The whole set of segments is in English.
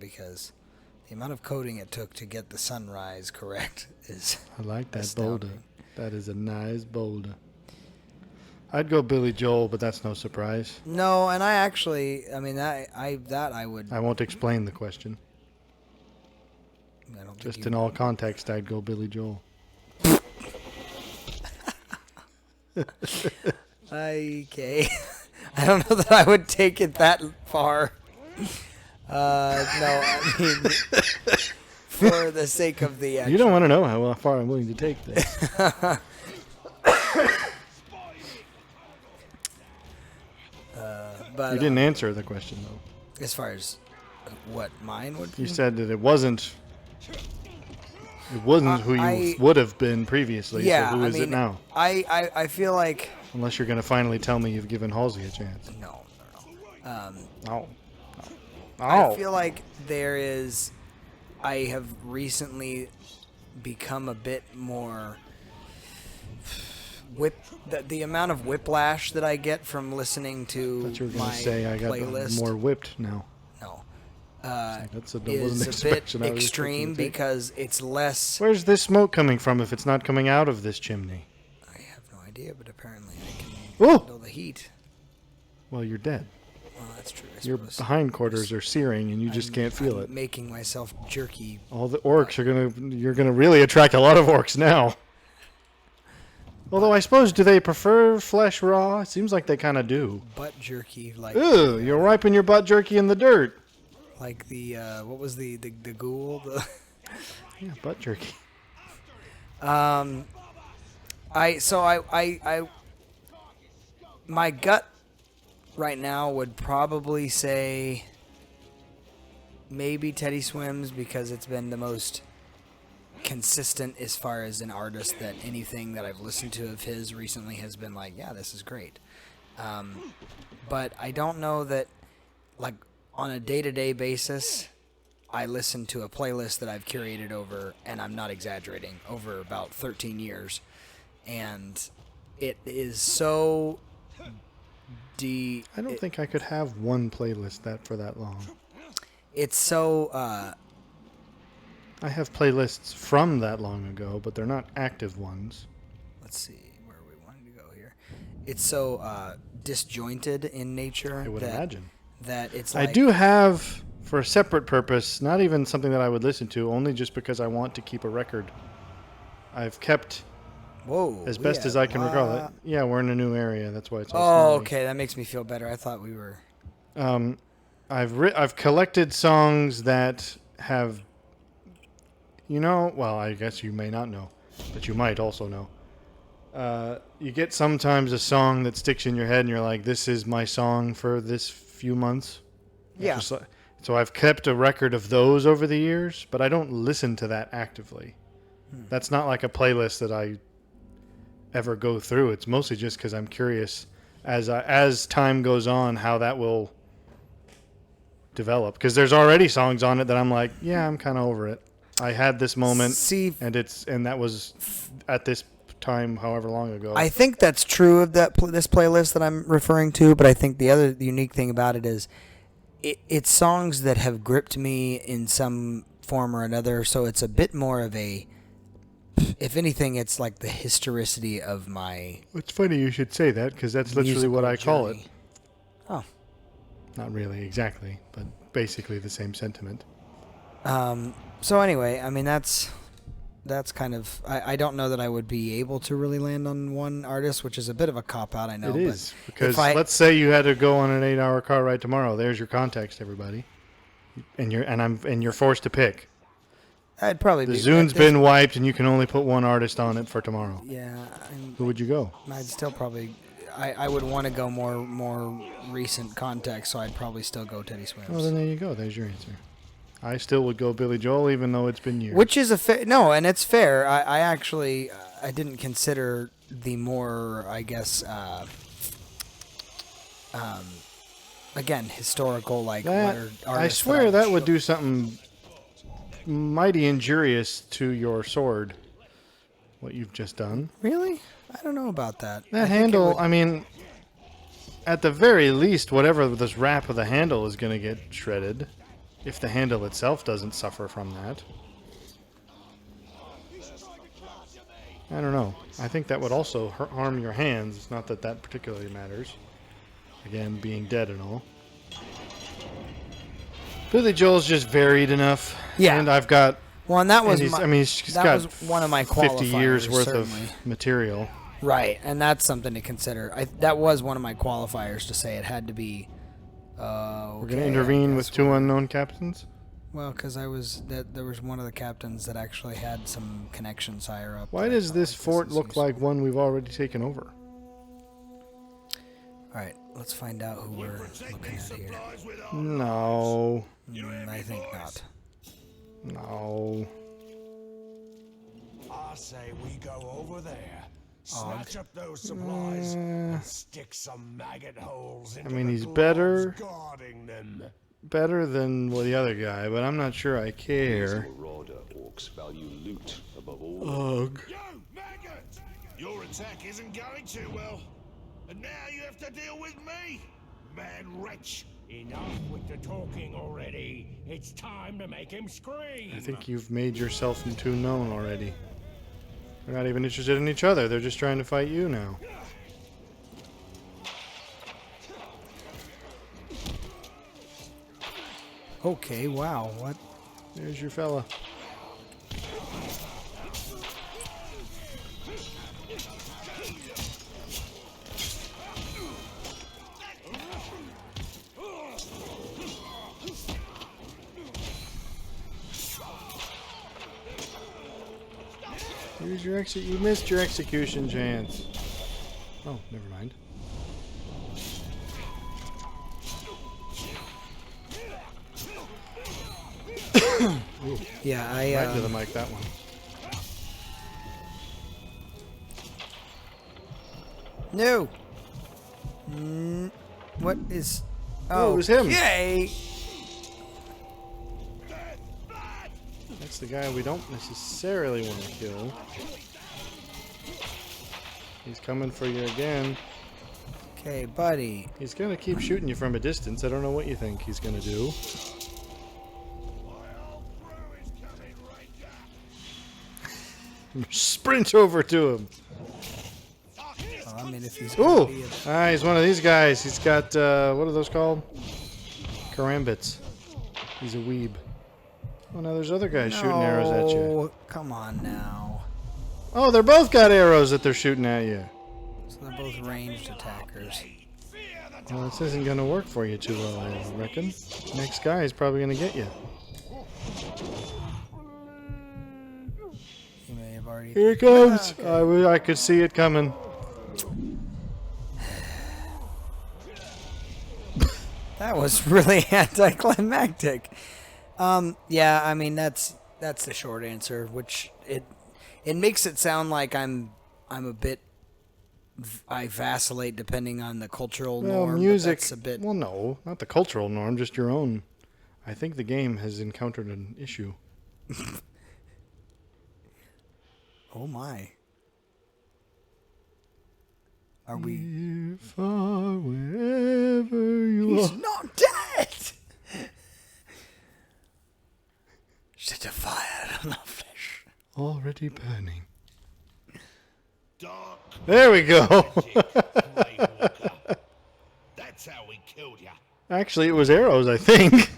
because the amount of coding it took to get the sunrise correct is I like that astounding. boulder. That is a nice boulder. I'd go Billy Joel, but that's no surprise. No, and I mean, I would. I won't explain the question. I don't think Just you in all context, I'd go Billy Joel. Okay. I don't know that I would take it that far. No, I mean, for the sake of the action. You don't want to know how far I'm willing to take this. But You didn't answer the question, though. as far as what mine would be. You said that it wasn't who you would have been previously, Yeah, so who I is mean, it now? I feel like... Unless you're going to finally tell me you've given Halsey a chance. No. Oh. I feel like I have recently become a bit more... The amount of whiplash that I get from listening to I thought you were my going to say I got playlist... more whipped now. No. That's wasn't Is a expectation bit I was extreme expecting to take. because it's less... Where's this smoke coming from if it's not coming out of this chimney? I have no idea, but apparently I can Oh! handle the heat. Well, you're dead. Well, that's true. I Your suppose. hindquarters are searing and you just can't feel I'm it. making myself jerky. All the orcs you're gonna really attract a lot of orcs now. Although I suppose, do they prefer flesh raw? It seems like they kind of do. Butt jerky, like... Ew, you're wiping your butt jerky in the dirt. Like the, what was the ghoul? Yeah, butt jerky. My gut right now would probably say maybe Teddy Swims because it's been the most consistent as far as an artist that anything that I've listened to of his recently has been like, yeah, this is great. But I don't know that, like, on a day-to-day basis, I listen to a playlist that I've curated over, and I'm not exaggerating, over about 13 years. And it is so... I don't think I could have one playlist for that long. It's so... I have playlists from that long ago, but they're not active ones. Let's see where we wanted to go here. It's so disjointed in nature. I would imagine. That it's like... I do have, for a separate purpose, not even something that I would listen to, only just because I want to keep a record. I've kept... Whoa. As best as I can recall it. Yeah, we're in a new area. That's why it's all Oh, snowy. okay. That makes me feel better. I thought we were... I've collected songs that have... well, I guess you may not know, but you might also know. You get sometimes a song that sticks in your head and you're like, this is my song for this few months. Yeah. So I've kept a record of those over the years, but I don't listen to that actively. That's not like a playlist that I ever go through. It's mostly just because I'm curious as time goes on how that will develop. Because there's already songs on it that I'm like, yeah, I'm kind of over it. I had this moment, and that was at this time, however long ago. I think that's true of this playlist that I'm referring to, but I think the unique thing about it is it's songs that have gripped me in some form or another, so it's a bit more of a... If anything, it's like the historicity of my... It's funny you should say that, because that's literally what I call it. Oh. Not really exactly, but basically the same sentiment. So anyway, I mean, that's kind of... I don't know that I would be able to really land on one artist, which is a bit of a cop-out, I know. It is, because let's say you had to go on an 8-hour car ride tomorrow. There's your context, everybody. And you're forced to pick. I'd probably The Zune's been wiped, and you can only put one artist on it for tomorrow. Yeah. Who would you go? I'd still probably... I would want to go more recent context, so I'd probably still go Teddy Swims. Well, then there you go. There's your answer. I still would go Billy Joel, even though it's been years. Which is no, and it's fair. I actually I didn't consider the more, I guess, again, historical, like... I swear that would do something mighty injurious to your sword, what you've just done. Really? I don't know about that. That handle, I mean, at the very least, whatever this wrap of the handle is going to get shredded. If the handle itself doesn't suffer from that. I don't know. I think that would also harm your hands. It's not that that particularly matters. Again, being dead and all. Billy Joel's just varied enough. Yeah. And I've got... Well, and that was he's that got was one of my 50 years qualifiers, worth certainly. of material. Right, and that's something to consider. That was one of my qualifiers to say it had to be. We're going to intervene with two unknown captains? Well, because there was one of the captains that actually had some connections higher up. Why does this fort look like one we've already taken over? All right, let's find out who we're looking at here. No. I think not. No. I say we go over there, snatch up those supplies, and stick some maggot holes into he's the better. gloves guarding them. Better than the other guy, but I'm not sure I care. Marauder orcs value loot above all. Ugh. Yo, maggot! Your attack isn't going too well, and now you have to deal with me, mad wretch. Enough with the talking already. It's time to make him scream. I think you've made yourself too known already. They're not even interested in each other. They're just trying to fight you now. Okay, wow, what? There's your fella. Here's your exit. You missed your execution chance. Oh, never mind. Yeah, Right to the mic, that one. No. What is? Oh, it was him. Yay! That's the guy we don't necessarily want to kill. He's coming for you again. Okay, buddy. He's gonna keep shooting you from a distance. I don't know what you think he's gonna do. Sprint over to him. Well, I mean, if he's Ooh! gonna be He's one of these guys. He's got, what are those called? Karambits. He's a weeb. Oh, now there's other guys shooting arrows at you. No, come on now. Oh, they're both got arrows that they're shooting at you. So they're both ranged attackers. Well, this isn't going to work for you too well, I reckon. Next guy is probably going to get you. He may have already. Here he comes. Okay. I could see it coming. That was really anticlimactic. Yeah, I mean that's the short answer, which it makes it sound like I'm a bit I vacillate depending on the cultural Well, norm. music. But that's a bit. Well, no, not the cultural norm, just your own. I think the game has encountered an issue. Oh my. Are we? If I, wherever you He's are. not dead. Set a fire on the flesh. Already burning. Dark There we go. Nightwalker. That's how we killed you. Actually, it was arrows, I think.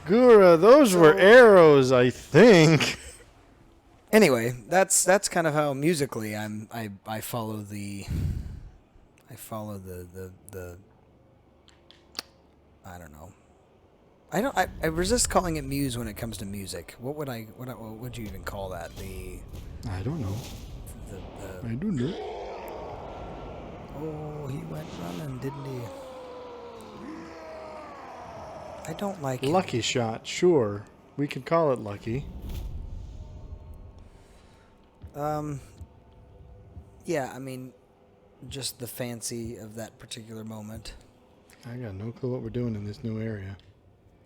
Gura, those were arrows, I think. Anyway, that's kind of how musically I follow the I don't know. I resist calling it muse when it comes to music. What would you even call that? I don't know. The I don't know. Oh, he went running, didn't he? I don't like him. Lucky shot, sure. We could call it lucky. Yeah, I mean, just the fancy of that particular moment. I got no clue what we're doing in this new area.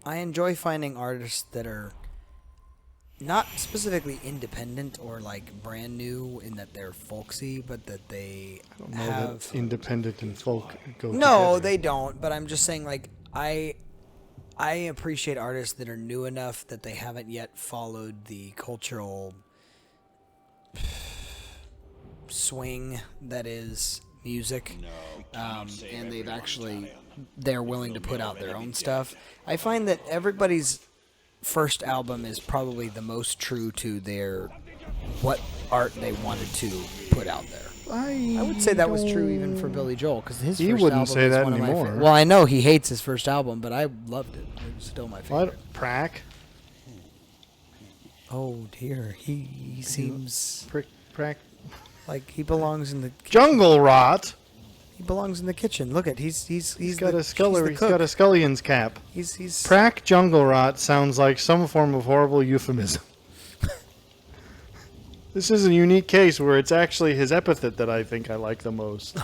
I enjoy finding artists that are not specifically independent or like brand new in that they're folksy, but that they I don't know have. that independent and folk go No, together. they don't. But I'm just saying, like, I I appreciate artists that are new enough that they haven't yet followed the cultural swing that is music, and they're willing to put out their own stuff. I find that everybody's first album is probably the most true to their what art they wanted to put out there. I would say that was true even for Billy Joel, because his first wouldn't album say is that one of my anymore. favorite. Well, I know he hates his first album, but I loved it. It was still my favorite. Prack? Oh dear, he seems Prack? like he belongs in the Jungle Rot. He belongs in the kitchen. Look at he's got the, a scullery. he's He's got a scullion's cap. He's Prack Jungle Rot sounds like some form of horrible euphemism. This is a unique case where it's actually his epithet that I think I like the most.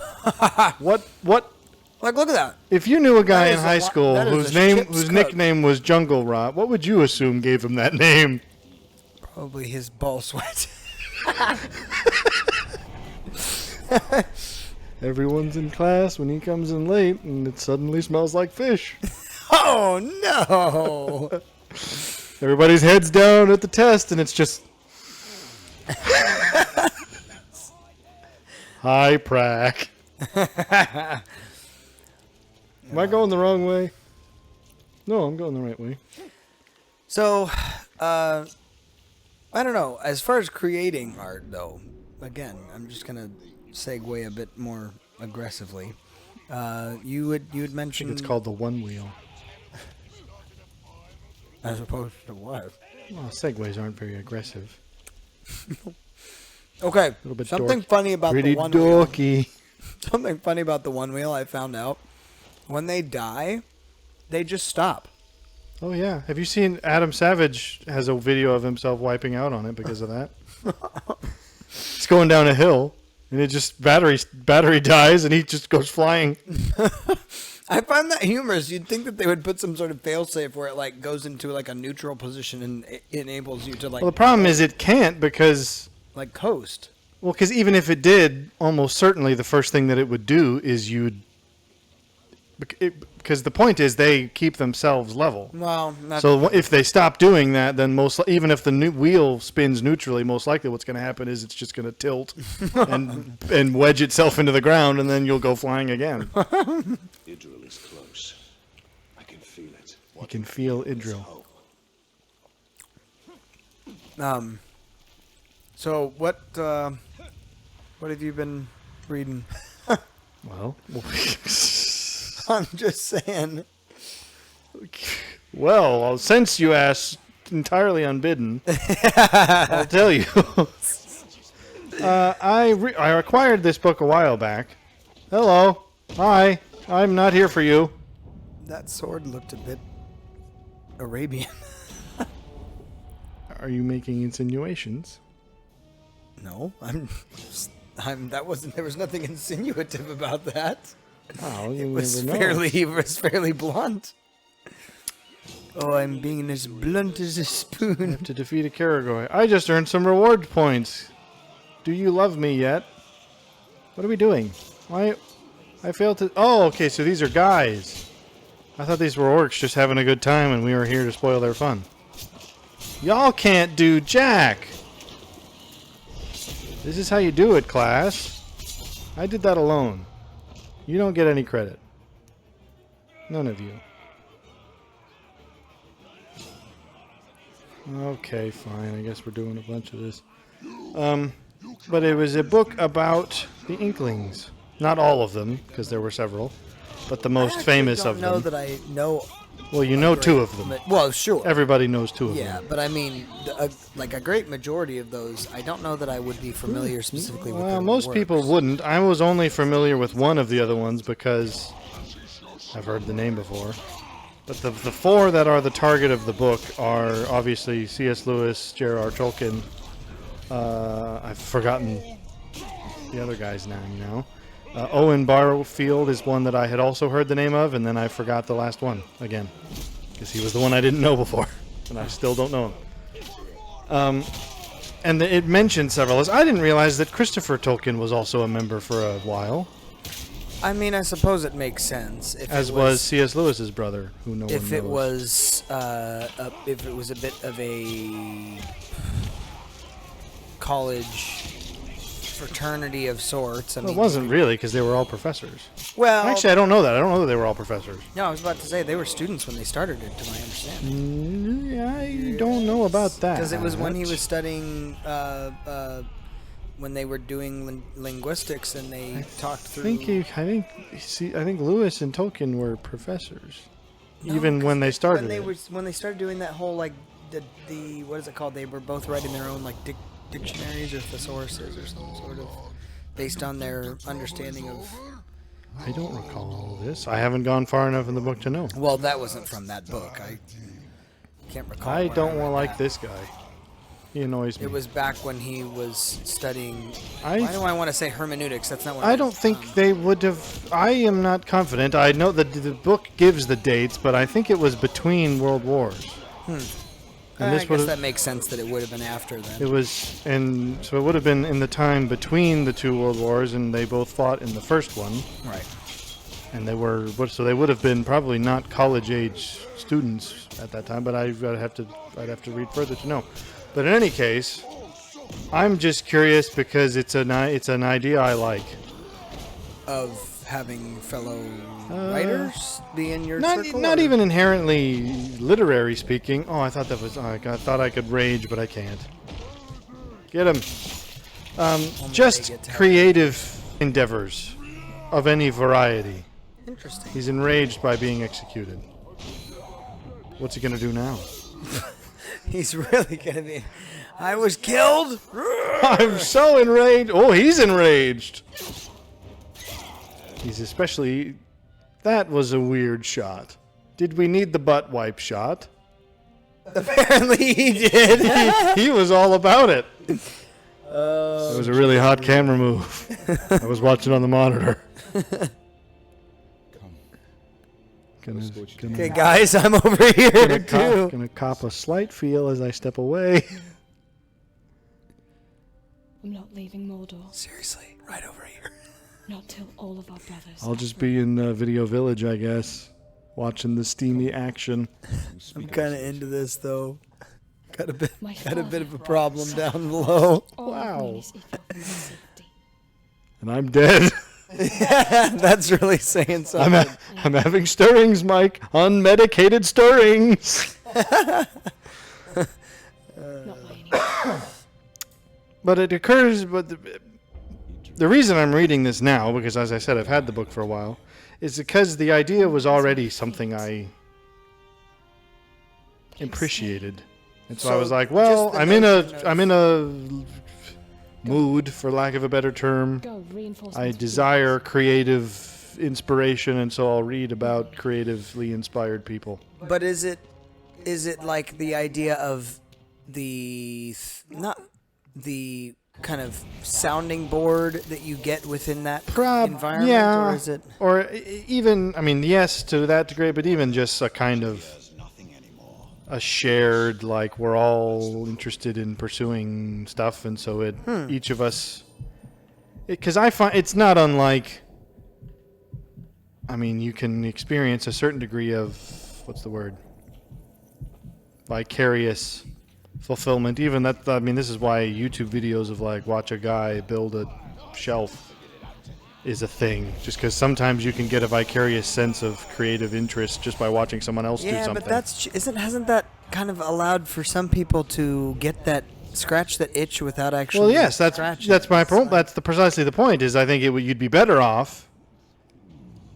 What? Like, look at that. If you knew a guy That in is high a school that is whose a ship's cook. nickname was Jungle Rot, what would you assume gave him that name? Probably his ball sweat. Everyone's in class when he comes in late, and it suddenly smells like fish. Oh no! Everybody's heads down at the test, and it's just... Hi, Prack. Am I going the wrong way? No, I'm going the right way. So, I don't know. As far as creating art, though, again, I'm just gonna segue a bit more aggressively. You had mentioned It's called the one wheel. as opposed to what? Well, segways aren't very aggressive. Okay, A little bit something funny about Pretty the one wheel. dorky. Something funny about the one wheel I found out. When they die, they just stop. Oh, yeah. Have you seen Adam Savage has a video of himself wiping out on it because of that? It's going down a hill, and it just battery dies, and he just goes flying. I find that humorous. You'd think that they would put some sort of failsafe where it like goes into like a neutral position and it enables you to like Well, the problem is it can't because... like coast. Well, because even if it did, almost certainly the first thing that it would do is because the point is they keep themselves level. Well, So if they stop doing that, then even if the wheel spins neutrally, most likely what's going to happen is it's just going to tilt and wedge itself into the ground, and then you'll go flying again. Idril is close. I can feel it. You can feel Idril. So what have you been reading? Well, I'm just saying. well, since you asked entirely unbidden, I'll tell you. I acquired this book a while back. Hello. Hi. I'm not here for you. That sword looked a bit Arabian. Are you making insinuations? No, I'm. That wasn't. There was nothing insinuative about that. Oh, you It was never know. fairly blunt. Oh, I'm being as blunt as a spoon. To defeat a Karagoi. I just earned some reward points. Do you love me yet? What are we doing? Why? I failed to... Oh, okay, so these are guys. I thought these were orcs just having a good time and we were here to spoil their fun. Y'all can't do jack! This is how you do it, class. I did that alone. You don't get any credit. None of you. Okay, fine. I guess we're doing a bunch of this. But it was a book about the Inklings. Not all of them, because there were several, but the most famous of them. I don't know that I know. Well, you know two of them. Well, sure. Everybody knows two of them. Yeah, but I mean, like a great majority of those, I don't know that I would be familiar specifically with. Well, their most works. people wouldn't. I was only familiar with one of the other ones because I've heard the name before. But the four that are the target of the book are obviously C.S. Lewis, J.R.R. Tolkien. I've forgotten the other guy's name now. Owen Barfield is one that I had also heard the name of, and then I forgot the last one again. Because he was the one I didn't know before, and I still don't know him. And it mentioned several. I didn't realize that Christopher Tolkien was also a member for a while. I mean, I suppose it makes sense. If As it was C.S. Lewis's brother, who no one knows. if it was a bit of a college fraternity of sorts. I Well, mean, it wasn't really, because they were all professors. Well, Actually, I don't know that. I don't know that they were all professors. no, I was about to say they were students when they started it, to my understanding. I don't know about that. Because it was when he was studying, when they were doing linguistics, and they talked through. I think Lewis and Tolkien were professors, No, even 'cause when they started. when they started doing that whole like the what is it called? They were both writing their own like dictionaries or thesauruses or some sort of based on their understanding of. I don't recall this. I haven't gone far enough in the book to know. Well, that wasn't from that book. I can't recall. I where don't read like that. this guy. He annoys me. It was back when he was studying. I- Why do I want to say hermeneutics? That's not what I it don't is. think they would have. I am not confident. I know that the book gives the dates, but I think it was between World Wars. And I this guess would have. that makes sense that it would have been after It then. was, and so it would have been in the time between the two world wars, and they both fought in the first one, Right. and they were, so they would have been probably not college-age students at that time. But I'd have to read further to know. But in any case, I'm just curious because it's an idea I like. Of having fellow writers be in your Not circle? not or- even inherently literary speaking. Oh, I thought that was. I thought I could rage, but I can't. Get him. Just get to have creative endeavors of any variety. Interesting. He's enraged by being executed. What's he gonna do now? He's really gonna be. I was killed. I'm so enraged. Oh, he's enraged. He's especially. That was a weird shot. Did we need the butt wipe shot? Apparently he did. He was all about it. It was a really hot camera move. I was watching on the monitor. Okay, guys, I'm over here too. Gonna cop a slight feel as I step away. I'm not leaving Mordor. Seriously, right over here. Not till all of our brothers. I'll just be in Video Village, I guess, watching the steamy action. I'm kind of into this though. Got a bit My of a father problem down below. All Wow. of Minas Ithil is safety. And I'm dead. That's really saying something. I'm having stirrings, Mike. Unmedicated stirrings. Not by any. But it occurs, the reason I'm reading this now, because as I said, I've had the book for a while, is because the idea was already something I appreciated. And so I So was like, just well, the I'm in notion a mood, for lack of a better term. Go, reinforcements. I please. desire creative inspiration, and so I'll read about creatively inspired people. But is it like the idea of not the kind of sounding board that you get within that environment, yeah, or is it? Or even, I mean, yes, to that degree, but even just a kind of a shared, like, we're all interested in pursuing stuff, and so each of us, because I find it's not unlike, I mean, you can experience a certain degree of, what's the word, vicarious fulfillment. Even that, I mean, this is why YouTube videos of, like, watch a guy build a shelf is a thing, just because sometimes you can get a vicarious sense of creative interest just by watching someone else do Yeah, something. but hasn't that kind of allowed for some people to get that scratch that itch without actually? Well, yes, that's my point. Like, That's precisely the point. Is I think you'd be better off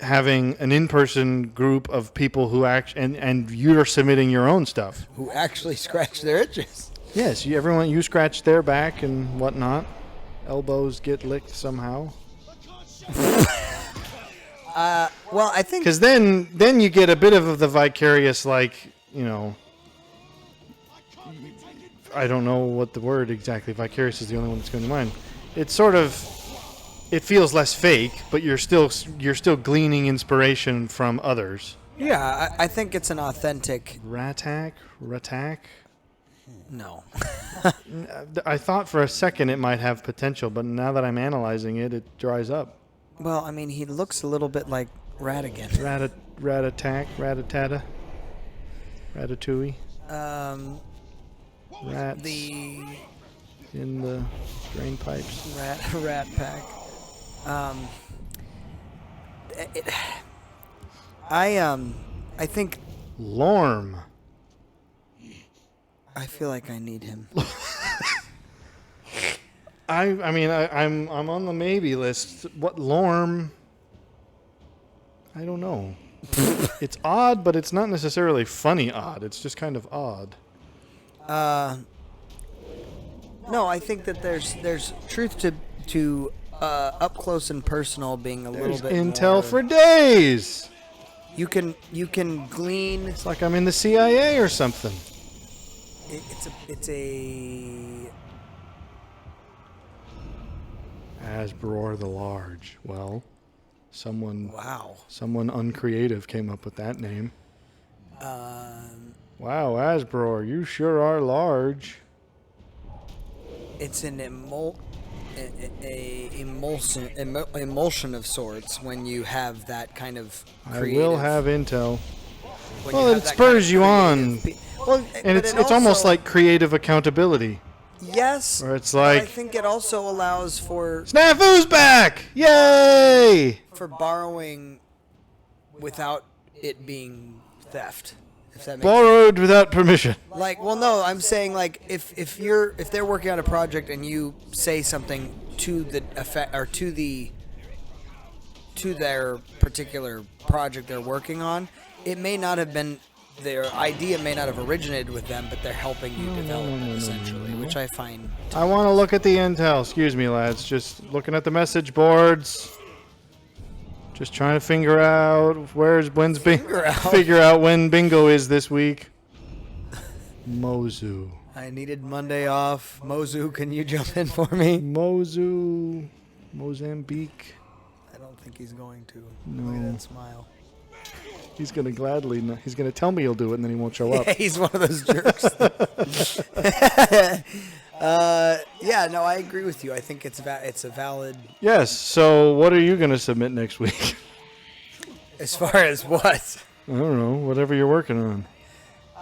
having an in-person group of people who and you're submitting your own stuff. who actually scratch their itches. Yes, you scratch their back and whatnot. Elbows get licked somehow. Well, I think Because then you get a bit of the vicarious, like, you know, I don't know what the word exactly. Vicarious is the only one that's going to mind. It's sort of, it feels less fake, but you're still gleaning inspiration from others. yeah, I think it's an authentic. Ratak. No, I thought for a second it might have potential, but now that I'm analyzing it, it dries up. Well, I mean, he looks a little bit like Ratigan. Rat-attack, rat-a-tata, ratatouille. Rats The in the drain pipes. rat pack. It, I think Lorm. I feel like I need him. I'm on the maybe list. What Lorm? I don't know. It's odd, but it's not necessarily funny odd. It's just kind of odd. No, I think that there's truth to up close and personal being a There's little bit intel more, for days. you can glean. It's like I'm in the CIA or something. It's a Asbror the Large. Well, someone wow. uncreative came up with that name. Wow, Asbror, you sure are large. It's an emulsion of sorts when you have that kind of creative. I will have intel. when Well, have it that spurs kind of you on. creative well, And but it's almost like creative accountability. yes. Or it's but I like, think it also allows for Snafu's back! Yay! borrowing without it being theft. If that makes Borrowed without permission. Like, well, no, I'm saying like if they're working on a project and you say something to the effect or to their particular project they're working on, it may not have been their idea may not have originated with them, but they're helping you develop it essentially, which I find. I want to look at the intel. Excuse me, lads. Just looking at the message boards. Just trying to figure out figure out when bingo is this week. Mozu. I needed Monday off. Mozu, can you jump in for me? Mozu. Mozambique. I don't think he's going to. No. Look at that smile. He's going to gladly. He's going to tell me he'll do it and then he won't show up. He's one of those jerks. Yeah, no, I agree with you. I think it's a valid. Yes. So what are you going to submit next week? As far as what? I don't know. Whatever you're working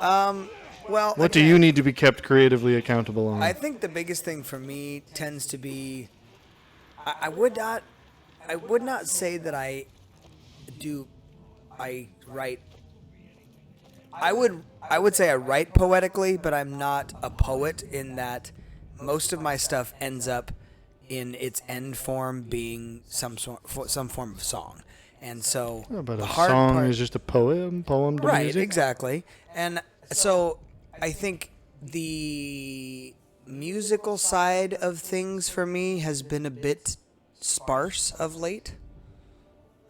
on. Well, What do you need to be kept creatively accountable on? I think the biggest thing for me tends to be, I would not say that I write. I would say I write poetically, but I'm not a poet in that most of my stuff ends up in its end form being some form of song. And so But the a hard song part, is just a poem to right, music. exactly. And so I think the musical side of things for me has been a bit sparse of late.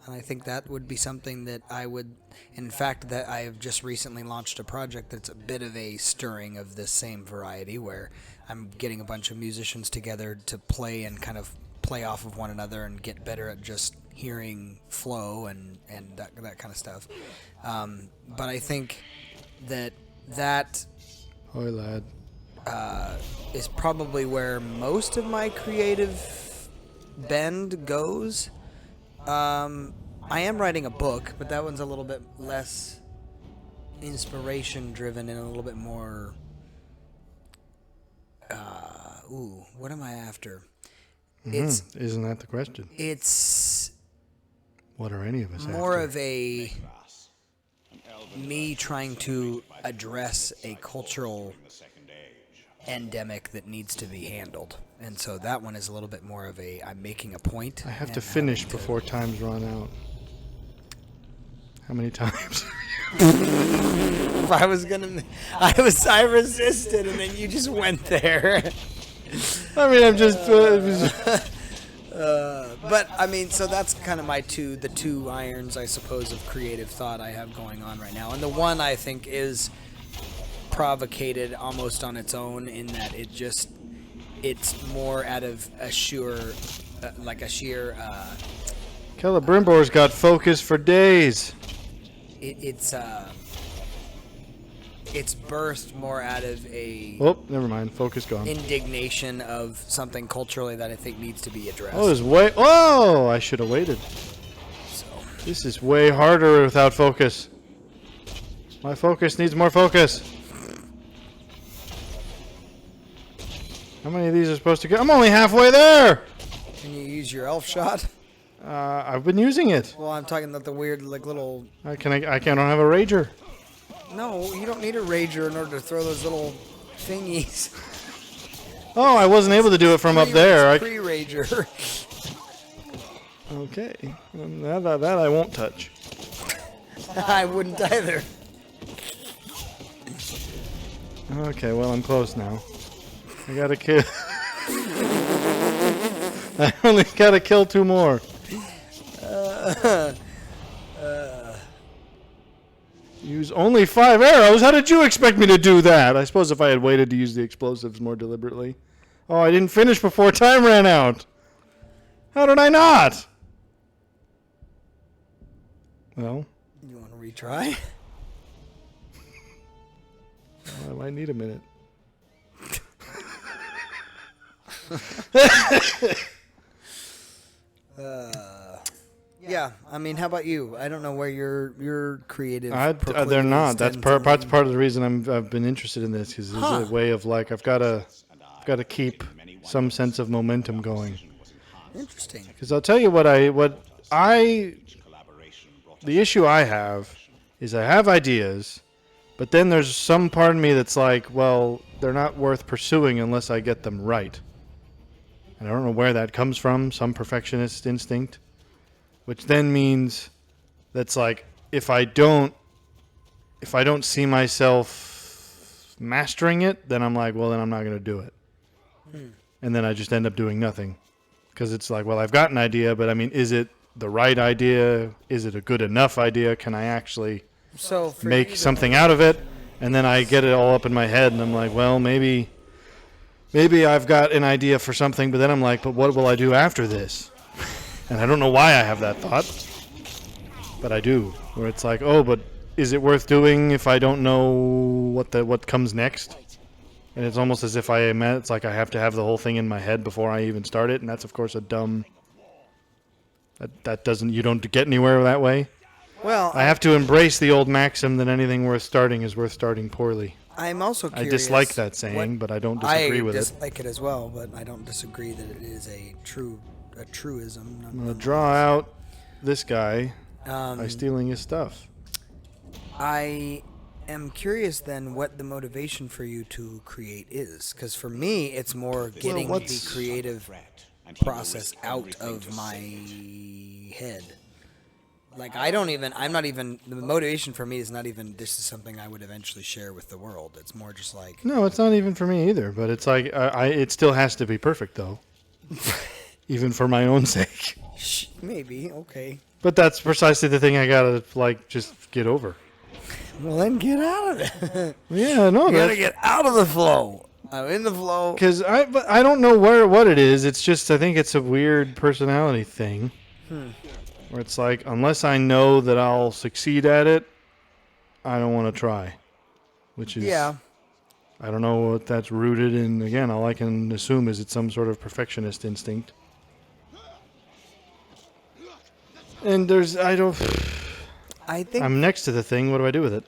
And I think that would be something that I would, in fact, that I have just recently launched a project that's a bit of a stirring of this same variety, where I'm getting a bunch of musicians together to play and kind of play off of one another and get better at just hearing flow and that kind of stuff. But I think that Hoi, lad. is probably where most of my creative bend goes. I am writing a book, but that one's a little bit less inspiration driven and a little bit more what am I after? Isn't that the question? It's What are any of us more after? of a me trying to address a cultural endemic that needs to be handled. And so that one is a little bit more of a I'm making a point. I have and to finish having to- before time's run out. How many times? I resisted, and then you just went there. I mean, I'm just. But I mean, so that's kind of the two irons, I suppose, of creative thought I have going on right now. And the one I think is provocated almost on its own in that it's more out of a sheer. Celebrimbor's got focus for days. It's it's birthed more out of a Oh, never mind. Focus gone. indignation of something culturally that I think needs to be addressed. Oh, there's way. Oh, I should have waited. So, This is way harder without focus. My focus needs more focus. How many of these are supposed to get? I'm only halfway there. can you use your elf shot? I've been using it. Well, I'm talking about the weird, like, little... I can't have a rager. No, you don't need a rager in order to throw those little thingies. Oh, I wasn't able to do it from up there. Pre-rager. Okay. That I won't touch. I wouldn't either. Okay, well, I'm close now. I gotta kill. I only gotta kill 2 more. Use only 5 arrows? How did you expect me to do that? I suppose if I had waited to use the explosives more deliberately. Oh, I didn't finish before time ran out. How did I not? Well, You want to retry? I might need a minute. Yeah, I mean, how about you? I don't know where your creative. They're not. That's proclivities tend to part of the reason I've been interested in this, because it's a way of like I've got to keep some sense of momentum going. Interesting. Because I'll tell you the issue I have is I have ideas, but then there's some part of me that's like, well, they're not worth pursuing unless I get them right. And I don't know where that comes from, some perfectionist instinct, which then means that's like if I don't see myself mastering it, then I'm like, well, then I'm not going to do it. And then I just end up doing nothing. Because it's like, well, I've got an idea, but I mean, is it the right idea? Is it a good enough idea? Can I actually make something out of it? And then I get it all up in my head, and I'm like, well, maybe I've got an idea for something, but then I'm like, but what will I do after this? And I don't know why I have that thought, but I do. Where it's like, oh, but is it worth doing if I don't know what comes next? And it's almost as if it's like I have to have the whole thing in my head before I even start it, and that's of course a dumb. You don't get anywhere that way. Well, I have to embrace the old maxim that anything worth starting is worth starting poorly. I'm also I curious. dislike that saying, but I don't disagree with I it. dislike it as well, but I don't disagree that it is a truism. I'm gonna draw out this guy by Um, stealing his stuff. I am curious then what the motivation for you to create is, because for me it's more getting the creative process out of my head. Like the motivation for me is not even this is something I would eventually share with the world. It's more just like, No, it's not even for me either. But it's like it still has to be perfect though, even for my own sake. maybe, okay. But that's precisely the thing I gotta like just get over. Well, then get out of it. Yeah, no, You gotta get out of the flow. I'm in the flow. because I don't know what it is. It's just I think it's a weird personality thing, where it's like unless I know that I'll succeed at it, I don't want to try. Which is Yeah. I don't know what that's rooted in. Again, all I can assume is it's some sort of perfectionist instinct. And I think I'm next to the thing. What do I do with it?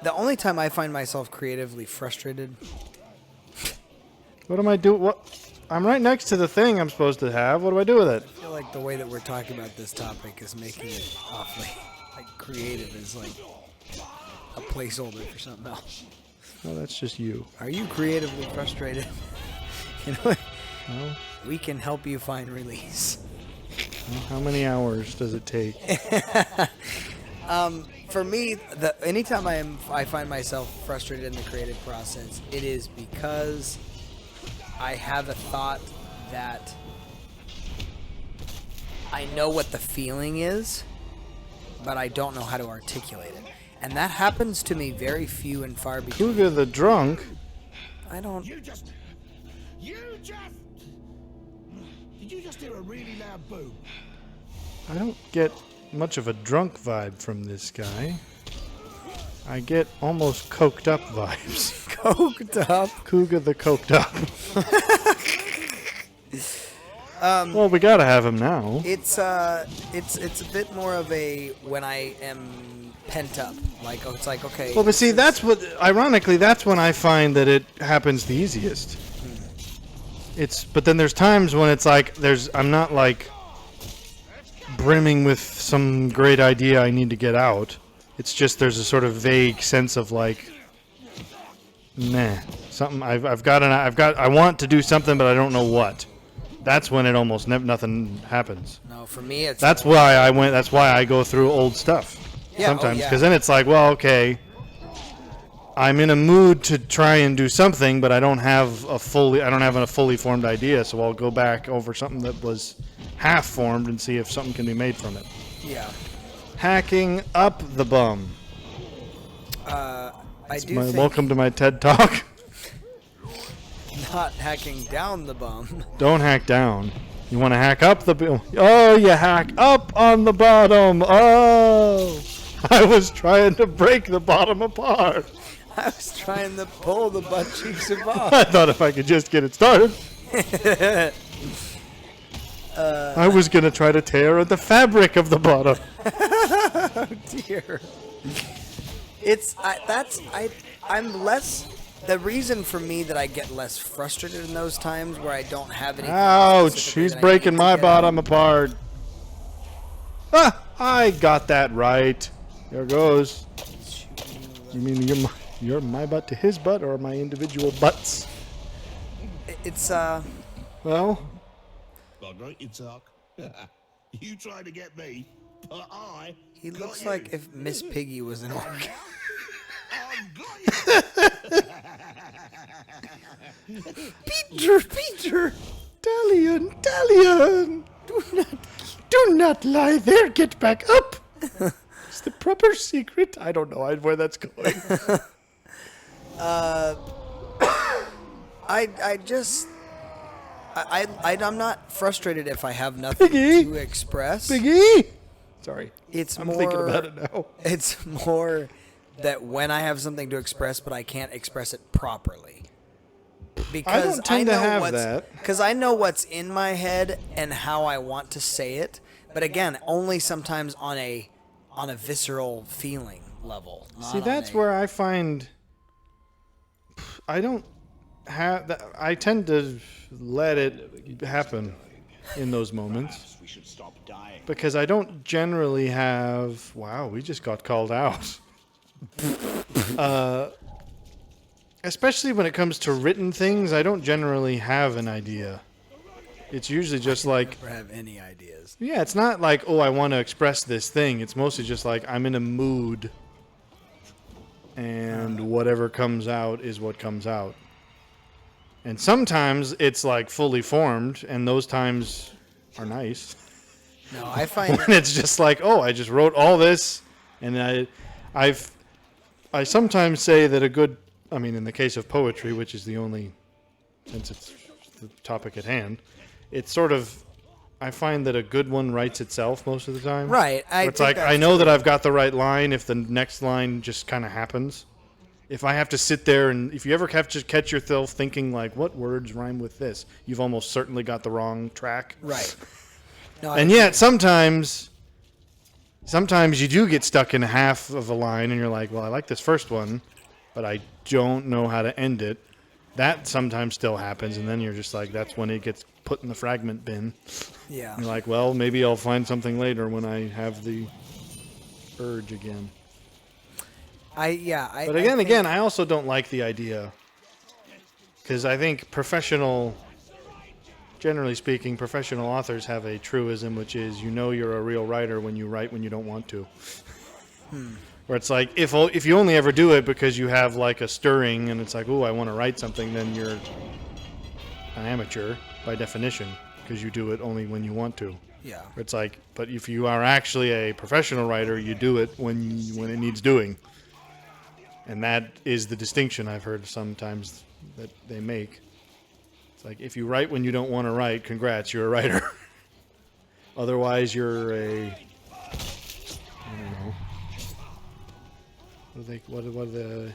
the only time I find myself creatively frustrated. What am I do? What? I'm right next to the thing I'm supposed to have. What do I do with it? I feel like the way that we're talking about this topic is making it awfully like creative is like a placeholder for something else. No, that's just you. Are you creatively frustrated? You know what? Well, We can help you find release. how many hours does it take? For me, anytime I find myself frustrated in the creative process, it is because I have a thought that I know what the feeling is, but I don't know how to articulate it. And that happens to me very few and far between. Cougar the drunk. I don't. Did you just hear a really loud boom? I don't get much of a drunk vibe from this guy. I get almost coked up vibes. Coked up. Cougar the coked up. Well, we gotta have him now. It's a bit more of a when I am pent up. Like, it's like, okay. Well, but see, that's what, ironically, that's when I find that it happens the easiest. But then there's times when it's like, I'm not like brimming with some great idea I need to get out. It's just there's a sort of vague sense of like, meh, something I want to do something, but I don't know what. That's when it almost nothing happens. No, for me, it's. That's why I go through old stuff. Yeah, sometimes, yeah. because then it's like, well, okay, I'm in a mood to try and do something, but I don't have a fully formed idea, so I'll go back over something that was half formed and see if something can be made from it. Yeah. Hacking up the bum. Welcome to my TED Talk. Not hacking down the bum. Don't hack down. You want to hack up the bum. Oh, you hack up on the bottom. Oh, I was trying to break the bottom apart. I was trying to pull the butt cheeks apart. I thought if I could just get it started. I was going to try to tear at the fabric of the bottom. Oh, dear. I'm less. The reason for me that I get less frustrated in those times where I don't have any. Ouch! He's breaking my bottom apart. Ah! I got that right. There goes. You mean you're my butt to his butt, or my individual butts? It's Well. Bug right, you talk. You tried to get me, but I. He got looks you. like if Miss Piggy was an orc. Peter! Dalian! Do not lie there, get back up! It's the proper secret. I don't know where that's going. I'm not frustrated if I have nothing Piggy! to express. Piggy! Sorry. I'm More, thinking about it now. It's more that when I have something to express, but I can't express it properly. Because I don't tend to have that. Because I know what's in my head and how I want to say it, but again, only sometimes on a visceral feeling level. See, that's where I find I don't have that. I tend to let it happen in those moments We should stop dying. because I don't generally have. Wow, we just got called out. Especially when it comes to written things, I don't generally have an idea. It's usually just like, never have any ideas. yeah, it's not like, oh, I want to express this thing. It's mostly just like, I'm in a mood, and whatever comes out is what comes out. And sometimes it's like fully formed, and those times are nice. No, I find When it's just like, oh, I just wrote all this, and I sometimes say that in the case of poetry, which is the only, since it's the topic at hand, it's sort of, I find that a good one writes itself most of the time. right. It's like, I know that I've got the right line if the next line just kind of happens. If I have to sit there and, if you ever have to catch yourself thinking like, what words rhyme with this? You've almost certainly got the wrong track. Right. No, And yet sometimes you do get stuck in half of a line and you're like, well, I like this first one, but I don't know how to end it. That sometimes still happens, and then you're just like, that's when it gets put in the fragment bin. yeah. You're like, well, maybe I'll find something later when I have the urge again. But again, I also don't like the idea, because I think generally speaking, professional authors have a truism, which is, you're a real writer when you write when you don't want to. Where it's like, if you only ever do it because you have like a stirring and it's like, oh, I want to write something, then you're an amateur by definition, because you do it only when you want to. Yeah. It's like, but if you are actually a professional writer, you do it when it needs doing. And that is the distinction I've heard sometimes that they make. It's like, if you write when you don't want to write, congrats, you're a writer. Otherwise, you're I don't know. what are the...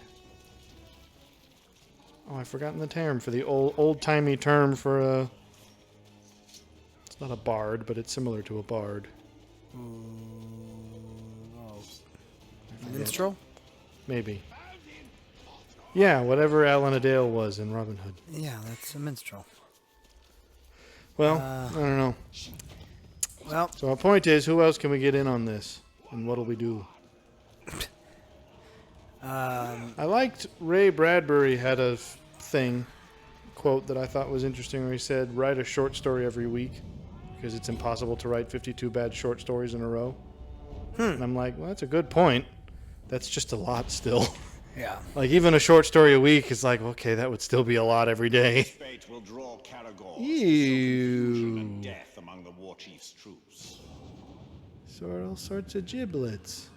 Oh, I've forgotten the term for the old-timey term for a... It's not a bard, but it's similar to a bard. Minstrel? Maybe. Yeah, whatever Alan Adale was in Robin Hood. Yeah, that's a minstrel. Well, I don't know. Well, So our point is, who else can we get in on this? And what'll we do? I liked Ray Bradbury had a quote that I thought was interesting where he said, write a short story every week because it's impossible to write 52 bad short stories in a row. And I'm like, well, that's a good point. That's just a lot still. yeah. Like, even a short story a week is like, okay, that would still be a lot every day. Fate will draw Caragor. Ew. And death among the war chief's troops. So all sorts of giblets.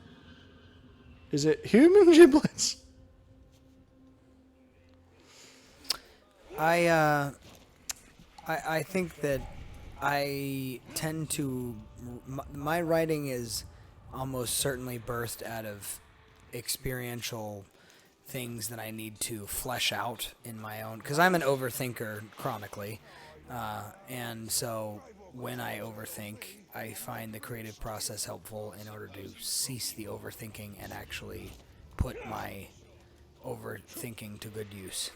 Is it human giblets? I think that I tend to... My writing is almost certainly birthed out of experiential things that I need to flesh out in my own... Because I'm an overthinker chronically. And so when I overthink, I find the creative process helpful in order to cease the overthinking and actually put my overthinking to good use.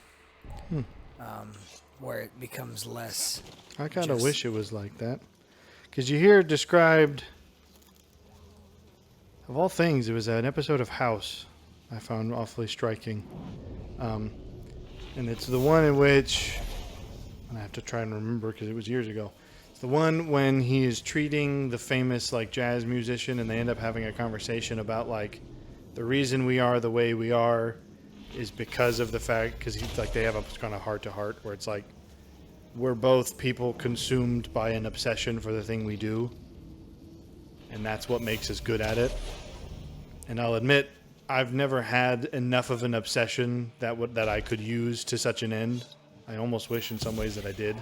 Where it becomes less... I kind of wish it was like that. Because you hear it described... Of all things, it was an episode of House I found awfully striking. And it's the one in which... I have to try and remember because it was years ago. It's the one when he is treating the famous like jazz musician and they end up having a conversation about like the reason we are the way we are is because of the fact, because he's like, they have a kind of heart to heart where it's like we're both people consumed by an obsession for the thing we do, and that's what makes us good at it. And I'll admit, I've never had enough of an obsession that I could use to such an end. I almost wish in some ways that I did.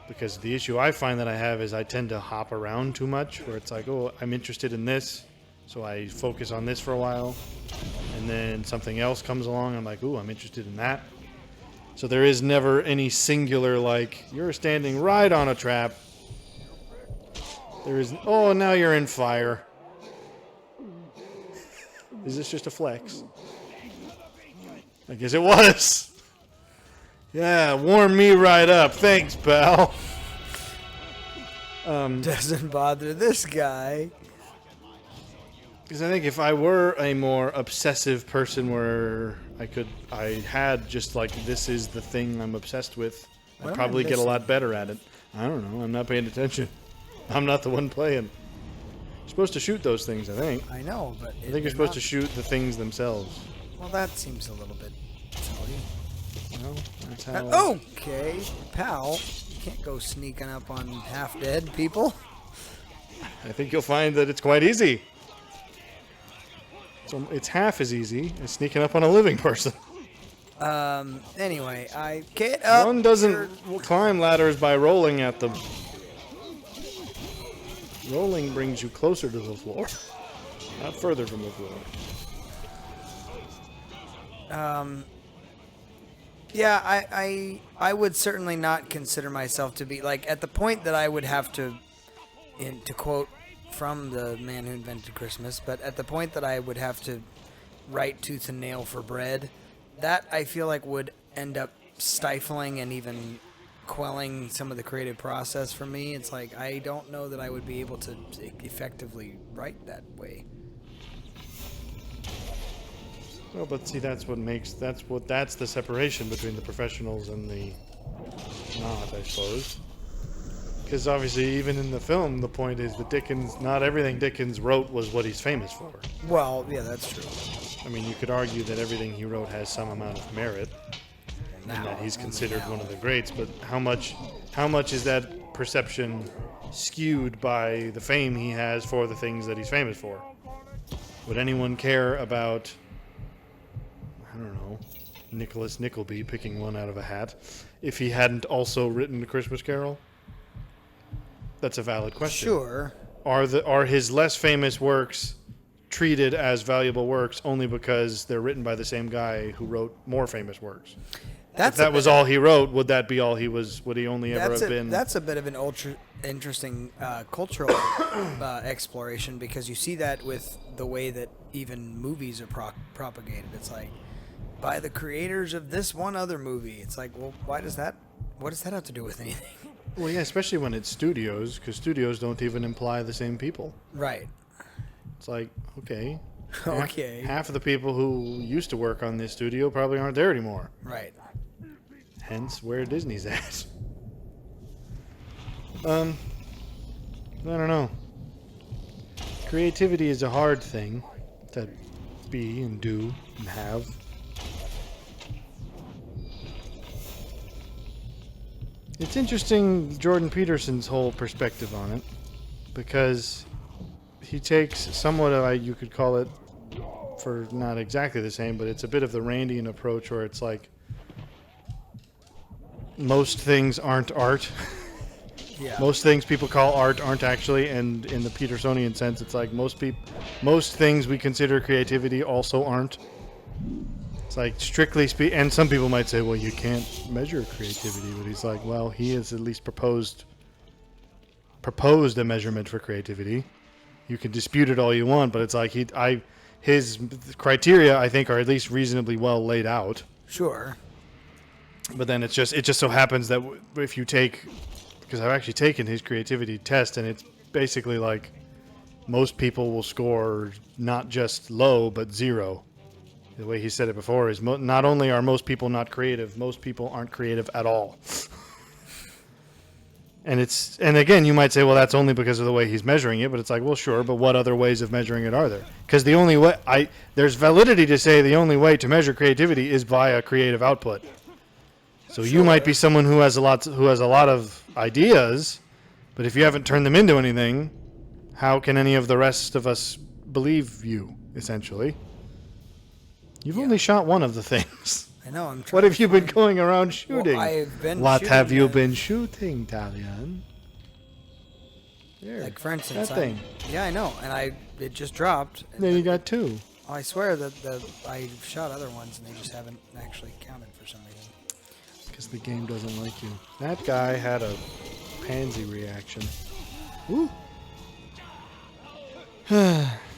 Because the issue I find that I have is I tend to hop around too much, where it's like, oh, I'm interested in this, so I focus on this for a while, and then something else comes along, I'm like, ooh, I'm interested in that. So there is never any singular, like, you're standing right on a trap. There is, oh, now you're in fire. Is this just a flex? I guess it was. Yeah, warm me right up. Thanks, pal. Doesn't bother this guy. Because I think if I were a more obsessive person where I had just like, this is the thing I'm obsessed with, I'd probably get a lot better at it. I don't know. I'm not paying attention. I'm not the one playing. You're supposed to shoot those things, I think. I know, but... I think you're supposed to shoot the things themselves. Well, that seems a little bit silly. Well, that's how... Okay, pal. You can't go sneaking up on half-dead people. I think you'll find that it's quite easy. So it's half as easy as sneaking up on a living person. Anyway, I get up. One doesn't climb ladders by rolling at them. Rolling brings you closer to the floor, not further from the floor. Yeah, I would certainly not consider myself to be, like, at the point that I would have to quote from the man who invented Christmas, but at the point that I would have to write tooth and nail for bread, that I feel like would end up stifling and even quelling some of the creative process for me. It's like, I don't know that I would be able to effectively write that way. Well, but see, that's the separation between the professionals and the not, I suppose. Because obviously, even in the film, the point is that Dickens, not everything Dickens wrote was what he's famous for. Well, yeah, that's true. I mean, you could argue that everything he wrote has some amount of merit, and that he's considered one of the greats. But how much is that perception skewed by the fame he has for the things that he's famous for? Would anyone care about, I don't know, Nicholas Nickleby, picking one out of a hat, if he hadn't also written A Christmas Carol? That's a valid question. Sure. Are his less famous works treated as valuable works only because they're written by the same guy who wrote more famous works. If that was all he wrote, would that be all he was? Would he only ever have been? That's a bit of an ultra interesting cultural exploration, because you see that with the way that even movies are propagated. It's like, by the creators of this one other movie. It's like, well, what does that have to do with anything? Well, yeah, especially when it's studios, because studios don't even imply the same people. Right. It's like, okay. Okay. Half of the people who used to work on this studio probably aren't there anymore. Right. Hence where Disney's at. I don't know. Creativity is a hard thing to be and do and have. It's interesting, Jordan Peterson's whole perspective on it, because he takes somewhat of, you could call it, for not exactly the same, but it's a bit of the Randian approach where it's like, most things aren't art. Yeah. Most things people call art aren't actually, and in the Petersonian sense, it's like most things we consider creativity also aren't. It's like, strictly speaking, and some people might say, well, you can't measure creativity, but he's like, well, he has at least proposed a measurement for creativity. You can dispute it all you want, but it's like his criteria, I think, are at least reasonably well laid out. Sure. But then it just so happens that if you take, because I've actually taken his creativity test, and it's basically like most people will score not just low but 0. The way he said it before is not only are most people not creative, most people aren't creative at all. And again, you might say, well, that's only because of the way he's measuring it, but it's like, well, sure, but what other ways of measuring it are there? Because the only way there's validity to say the only way to measure creativity is via creative output. So you might be someone who has a lot of ideas, but if you haven't turned them into anything, how can any of the rest of us believe you, essentially? You've only shot one of the things. I know. I'm trying. What have you been going around shooting? Well, I've been what shooting have you them. been shooting, Talion? There, Like, for instance, that thing. Yeah, I know, and it just dropped. Then you got 2. I swear that I shot other ones and they just haven't actually counted for some reason. Because the game doesn't like you. That guy had a pansy reaction. Woo!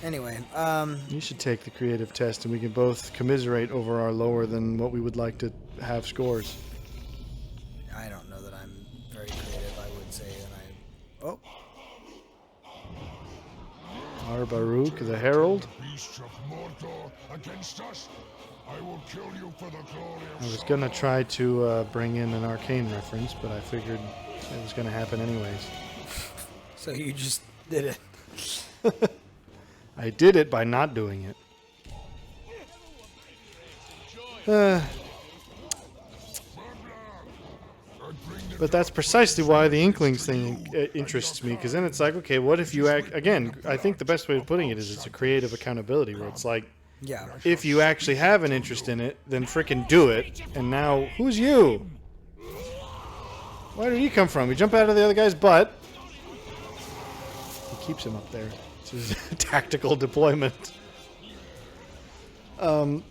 Anyway, You should take the creative test and we can both commiserate over our lower than what we would like to have scores. I don't know that I'm very creative. I would say that I. Oh. Our Baruch, the Herald. Beast of Mordor against us. I will kill you for the glory of I was going to try to bring in an arcane reference, but I figured it was going to happen anyways. So you just did it. I did it by not doing it. But that's precisely why the Inklings thing interests me, because then it's like, okay, what if you again, I think the best way of putting it is it's a creative accountability, where it's like, Yeah. if you actually have an interest in it, then frickin' do it. And now, who's you? Where did he come from? He jumped out of the other guy's butt. He keeps him up there. It's his tactical deployment. Because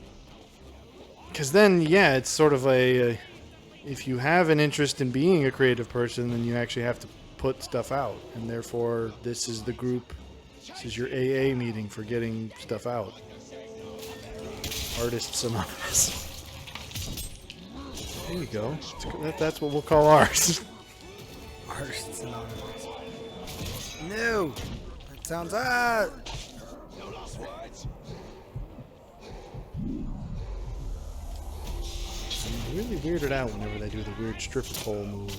then, yeah, it's sort of if you have an interest in being a creative person, then you actually have to put stuff out. And therefore, this is the group, this is your AA meeting for getting stuff out. Artists Anonymous. There you go. That's what we'll call ours. Artists Anonymous. No! That sounds I'm really weirded out whenever they do the weird strip pole move.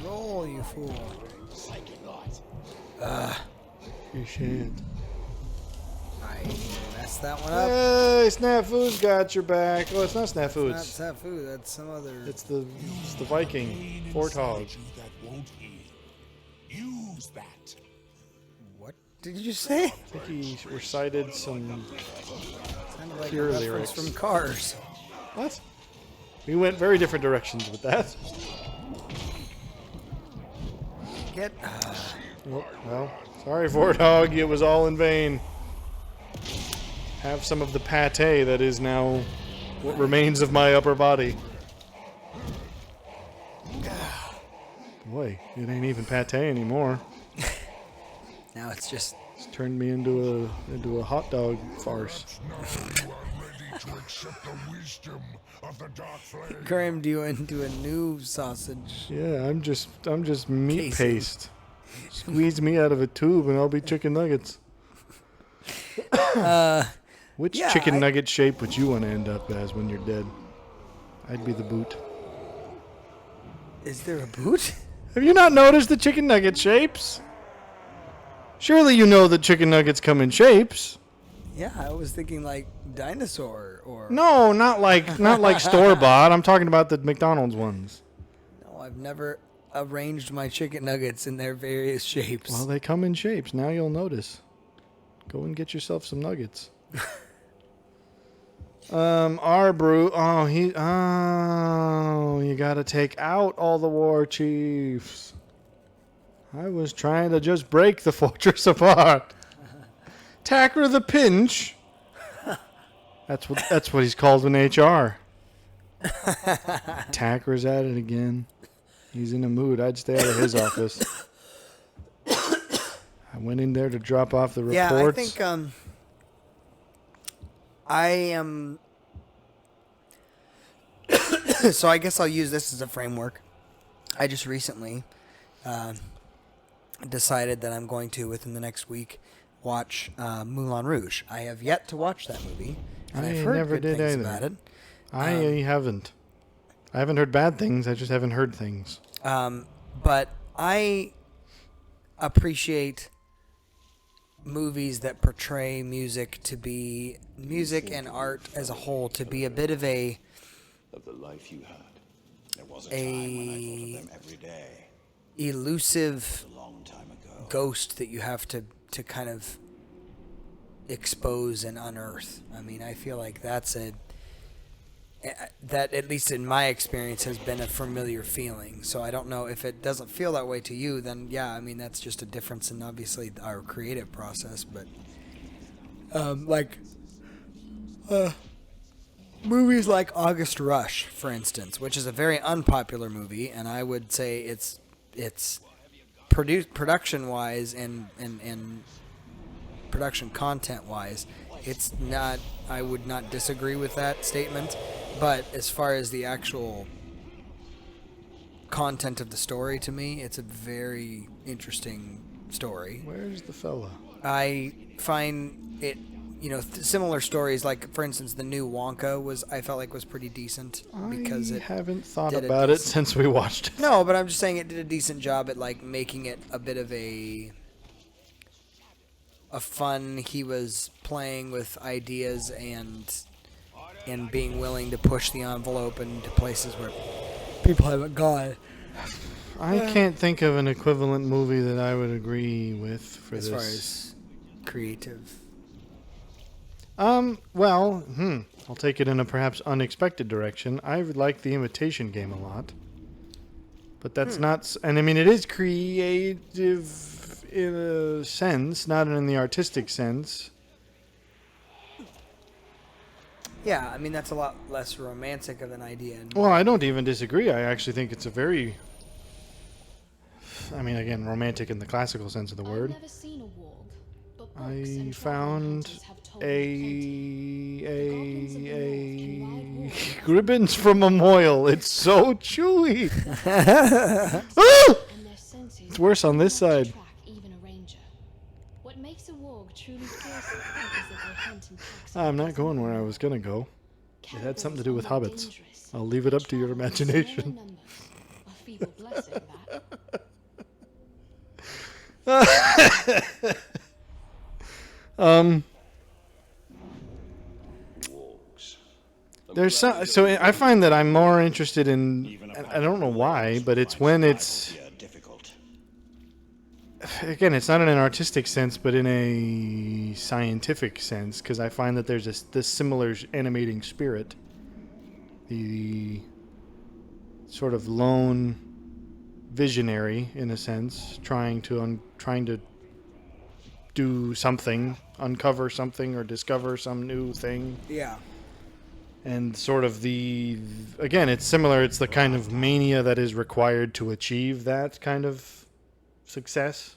Roll, you fool. You shan't. I messed that one up. Hey, Snafu's got your back. Oh, it's not Snafu. That's not Safu, that's some other. It's the Viking Warthog. that won't heal. Use that. What did you say? I think he recited some. Sounded like Pure a reference lyrics. from Cars. What? We went very different directions with that. Get. Well, sorry, Warthog. It was all in vain. Have some of the pate that is now what remains of my upper body. Boy, it ain't even pate anymore. Now it's just. It's turned me into a hot dog farce. Now you are ready to accept the wisdom of the Dark Flame. Graham doing a new sausage. Yeah, I'm just meat Casing. paste. Squeeze me out of a tube and I'll be chicken nuggets. Which yeah, chicken nugget shape would you want to end up as when you're dead? I'd be the boot. Is there a boot? Have you not noticed the chicken nugget shapes? Surely you know that chicken nuggets come in shapes. Yeah, I was thinking like dinosaur or. No, not like store bought. I'm talking about the McDonald's ones. No, I've never arranged my chicken nuggets in their various shapes. Well, they come in shapes. Now you'll notice. Go and get yourself some nuggets. Our brew. Oh, you gotta take out all the war chiefs. I was trying to just break the fortress apart. Tacker the pinch. That's what he's called in HR. Tacker's at it again. He's in a mood. I'd stay out of his office. I went in there to drop off the reports. Yeah, I think I am. So I guess I'll use this as a framework. I just recently decided that I'm going to, within the next week, watch Moulin Rouge. I have yet to watch that movie, and I've heard never good did things either. about it. I haven't. I haven't heard bad things. I just haven't heard things. But I appreciate movies that portray music and art as a whole to be a bit of Of the life you had. There was a time when I thought of them every day. elusive A long time ago. ghost that you have to kind of expose and unearth. I mean, I feel like that, at least in my experience, has been a familiar feeling. So I don't know if it doesn't feel that way to you, then yeah, I mean, that's just a difference in obviously our creative process. But movies like August Rush, for instance, which is a very unpopular movie, and I would say it's production wise and production content wise, it's not. I would not disagree with that statement, but as far as the actual content of the story, to me, it's a very interesting story. Where's the fella? I find it, similar stories, like for instance, the new Wonka I felt like was pretty decent because I it haven't thought did a about it decent- since we watched it. No, but I'm just saying it did a decent job at like making it a bit of a fun. He was playing with ideas and being willing to push the envelope into places where people haven't gone. I can't think of an equivalent movie that I would agree with for As this. far as creative. I'll take it in a perhaps unexpected direction. I would like The Imitation Game a lot. But that's not... And I mean, it is creative in a sense, not in the artistic sense. Yeah, I mean, that's a lot less romantic of an idea. Well, I don't even disagree. I actually think it's a very... I mean, again, romantic in the classical sense of the word. I've never seen a warg, but books I and found travel hunters have told me plenty. The goblins of the north can ride wargs, ribbons from a moil. It's so chewy. and their senses It's worse on this are enough to side. track even a ranger. What makes a warg truly fearsome is that they hunt in packs. I'm not going where I was going to go. It had something to do with hobbits. I'll leave it up to your imagination. A feeble blessing, that. Wargs. There's so I find that I'm more interested in, I don't know why, but it's when it's, Yeah, difficult. again, it's not in an artistic sense, but in a scientific sense, because I find that there's this similar animating spirit. The sort of lone visionary in a sense, trying to do something, uncover something, or discover some new thing. Yeah. And sort of again, it's similar. It's the kind of mania that is required to achieve that kind of success.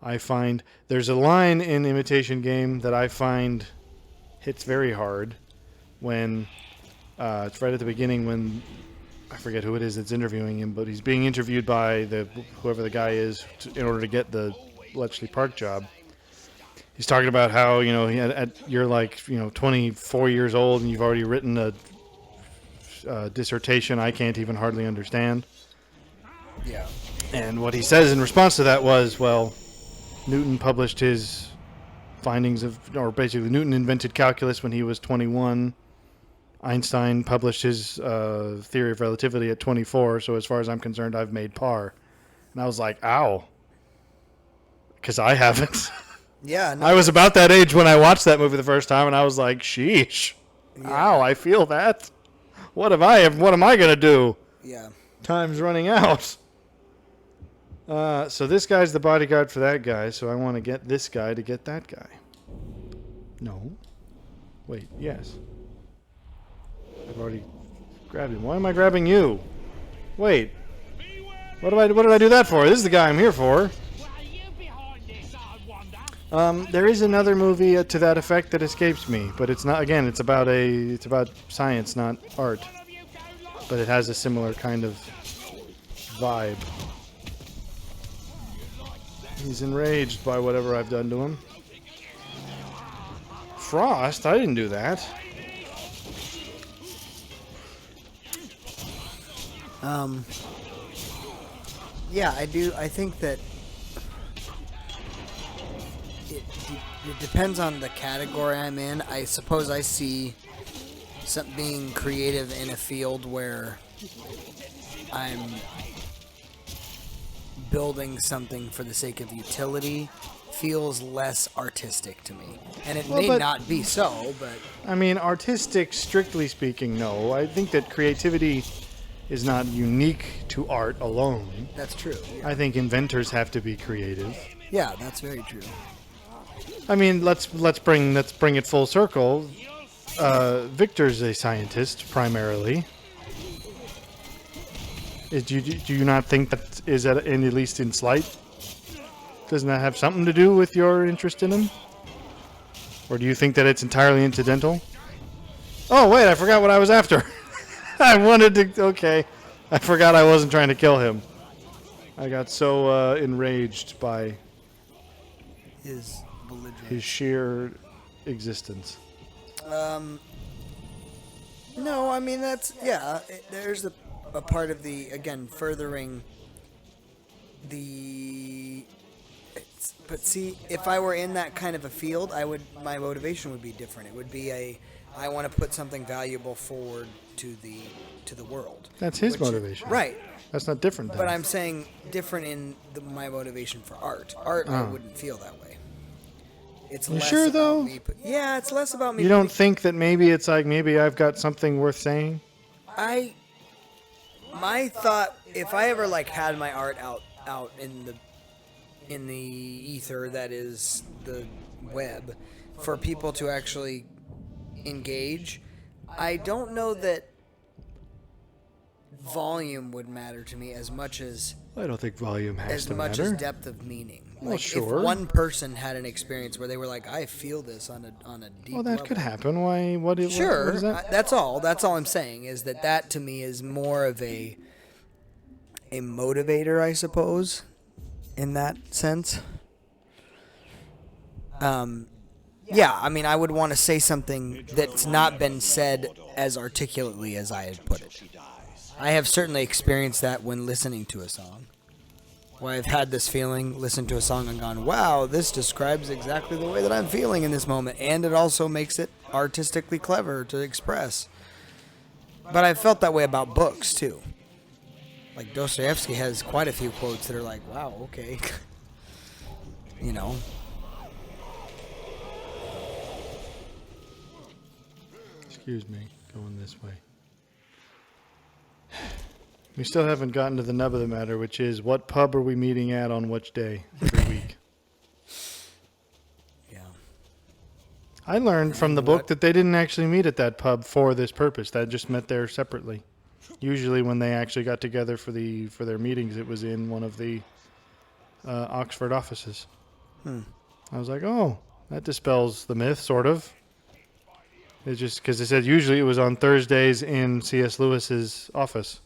I find there's a line in Imitation Game that I find hits very hard when it's right at the beginning when I forget who it is that's interviewing him, but he's being interviewed by whoever the guy is in order to get the Bletchley Park job. He's talking about how, you're like, 24 years old and you've already written a dissertation I can't even hardly understand. Yeah. And what he says in response to that was, well, Newton published his findings or basically Newton invented calculus when he was 21. Einstein published his theory of relativity at 24. So as far as I'm concerned, I've made par. And I was like, ow. Because I haven't. Yeah. No, I was about that age when I watched that movie the first time, and I was like, sheesh. Yeah. Ow, I feel that. What am I going to do? Yeah. Time's running out. So this guy's the bodyguard for that guy, so I want to get this guy to get that guy. No. Wait, yes. I've already grabbed him. Why am I grabbing you? Wait. What did I do that for? This is the guy I'm here for. There is another movie to that effect that escapes me, but it's not. Again, it's about science, not art. But it has a similar kind of vibe. He's enraged by whatever I've done to him. Frost? I didn't do that. Yeah, I do. I think that it depends on the category I'm in. I suppose I see being creative in a field where I'm building something for the sake of utility feels less artistic to me. And it may not be so, but... I mean, artistic, strictly speaking, no. I think that creativity is not unique to art alone. That's true. Yeah. I think inventors have to be creative. Yeah, that's very true. I mean, let's bring it full circle. Victor's a scientist primarily. Do you not think that is at least in slight? Doesn't that have something to do with your interest in him? Or do you think that it's entirely incidental? Oh wait, I forgot what I was after. I wanted to. Okay, I forgot I wasn't trying to kill him. I got so enraged by His belligerent. his sheer existence. No, I mean that's there's a part of the furthering the. But see, if I were in that kind of a field, my motivation would be different. It would be I want to put something valuable forward to the world. That's his motivation, right? That's not different. Then. But I'm saying different in my motivation for art. Art, I wouldn't feel that way. It's less sure about though? Me, yeah, it's less about me. You don't think that maybe it's like maybe I've got something worth saying? My thought, if I ever had my art out in the ether that is the web for people to actually engage, I don't know that volume would matter to me as much as I don't think volume has to matter. as depth of meaning. Well, sure. If one person had an experience where they were like, I feel this on a deep Well, that level. could happen. Why? What is that? That's all. That's all I'm saying is that to me is more of a motivator, I suppose, in that sense. Yeah, I mean, I would want to say something that's not been said as articulately as I had put it. I have certainly experienced that when listening to a song. Where I've had this feeling, listened to a song and gone, wow, this describes exactly the way that I'm feeling in this moment. And it also makes it artistically clever to express. But I've felt that way about books, too. Like Dostoevsky has quite a few quotes that are like, wow, okay. You know. Excuse me, going this way. We still haven't gotten to the nub of the matter, which is what pub are we meeting at on which day every week? Yeah. I learned from the book that they didn't actually meet at that pub for this purpose. That just met there separately. Usually, when they actually got together for their meetings, it was in one of the Oxford offices. I was like, oh, that dispels the myth, sort of. It's just because they said usually it was on Thursdays in C.S. Lewis's office.